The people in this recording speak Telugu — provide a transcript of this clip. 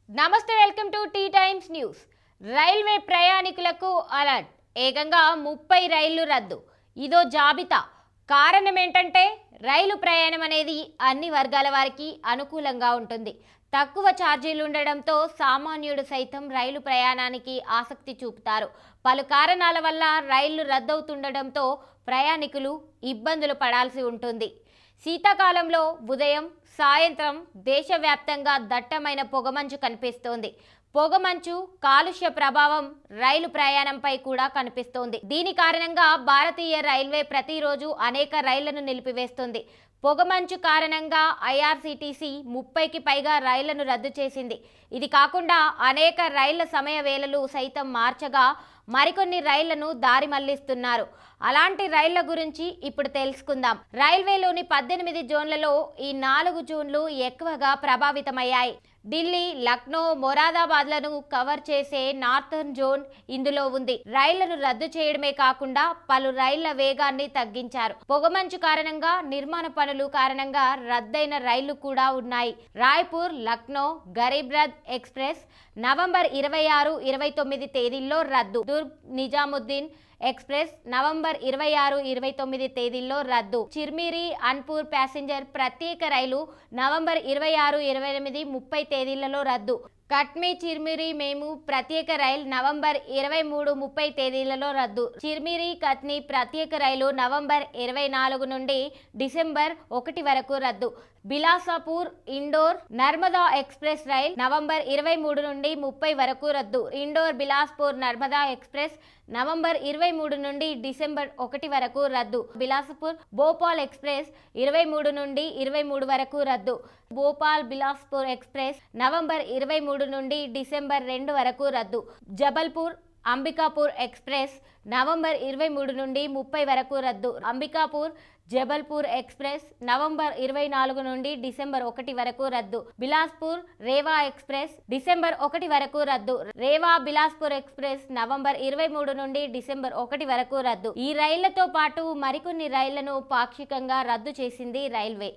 నమస్తే, welcome to T Times News. Railway ప్రయాణికులకు అలర్ట్. ఏకంగా 30 రైళ్లు రద్దు. ఇదో జాబితా. కారణం ఏంటంటే రైలు ప్రయాణం అనేది అన్ని వర్గాల వారికి అనుకూలంగా ఉంటుంది. తక్కువ ఛార్జీలు ఉండడంతో సామాన్యుడు సైతం రైలు ప్రయాణానికి ఆసక్తి చూపుతారు. పలు కారణాల వల్ల రైళ్లు రద్దవుతుండడంతో ప్రయాణికులు ఇబ్బందులు పడాల్సి ఉంటుంది. శీతాకాలంలో ఉదయం, సాయంత్రం దేశవ్యాప్తంగా దట్టమైన పొగమంచు కనిపిస్తోంది. పొగమంచు కాలుష్య ప్రభావం రైలు ప్రయాణంపై కూడా కనిపిస్తోంది. దీని కారణంగా భారతీయ రైల్వే ప్రతిరోజు అనేక రైళ్లను నిలిపివేస్తుంది. పొగమంచు కారణంగా ఐఆర్సీటీసీ 30కి పైగా రైళ్లను రద్దు చేసింది. ఇది కాకుండా అనేక రైళ్ల సమయ వేళలు సైతం మార్చగా మరికొన్ని రైళ్లను దారి మళ్లిస్తున్నారు. అలాంటి రైళ్ల గురించి ఇప్పుడు తెలుసుకుందాం. రైల్వేలోని 18 జోన్లలో ఈ 4 జోన్లు ఎక్కువగా ప్రభావితమయ్యాయి. ఢిల్లీ, లక్నో, మొరాదాబాద్లను కవర్ చేసే నార్థర్న్ జోన్ ఇందులో ఉంది. రైళ్లను రద్దు చేయడమే కాకుండా పలు రైళ్ల వేగాన్ని తగ్గించారు. పొగమంచు కారణంగా నిర్మాణ పనులు కారణంగా రద్దయిన రైళ్లు కూడా ఉన్నాయి. రాయ్పూర్, లక్నో గరీబ్ రథ్ ఎక్స్ప్రెస్ నవంబర్ 26, 29 తేదీల్లో రద్దు. దుర్గ్ నిజాముద్దీన్ ఎక్స్ప్రెస్ నవంబర్ 26, 29 తేదీల్లో రద్దు. చిర్మిరి అన్పూర్ ప్యాసింజర్ ప్రత్యేక రైలు నవంబర్ 26, 28, 30 తేదీలలో రద్దు. కట్నీ చిర్మిరి మేము ప్రత్యేక రైలు నవంబర్ 23, 30 తేదీలలో రద్దు. చిర్మిరి కట్నీ ప్రత్యేక రైలు నవంబర్ 24 నుండి డిసెంబర్ 1 వరకు రద్దు. Bilaspur Indore Narmada express rail November 23 నుండి 30 వరకు రద్దు. ఇండోర్ బిలాస్పూర్ నర్మదా ఎక్స్ప్రెస్ నవంబర్ 23 నుండి డిసెంబర్ 1 వరకు రద్దు. బిలాస్పూర్ భోపాల్ ఎక్స్ప్రెస్ 23 నుండి 23 వరకు రద్దు. భోపాల్ బిలాస్పూర్ ఎక్స్ప్రెస్ నవంబర్ 23 నుండి డిసెంబర్ 2 వరకు రద్దు. జబల్పూర్ అంబికాపూర్ ఎక్స్ప్రెస్ నవంబర్ 23 నుండి 30 వరకు రద్దు. అంబికాపూర్ జబల్పూర్ ఎక్స్ప్రెస్ నవంబర్ 24 నుండి డిసెంబర్ 1 వరకు రద్దు. బిలాస్పూర్ రేవా ఎక్స్ప్రెస్ డిసెంబర్ 1 వరకు రద్దు. రేవా బిలాస్పూర్ ఎక్స్ప్రెస్ నవంబర్ 23 నుండి డిసెంబర్ 1 వరకు రద్దు. ఈ రైళ్లతో పాటు మరికొన్ని రైళ్లను పాక్షికంగా రద్దు చేసింది రైల్వే.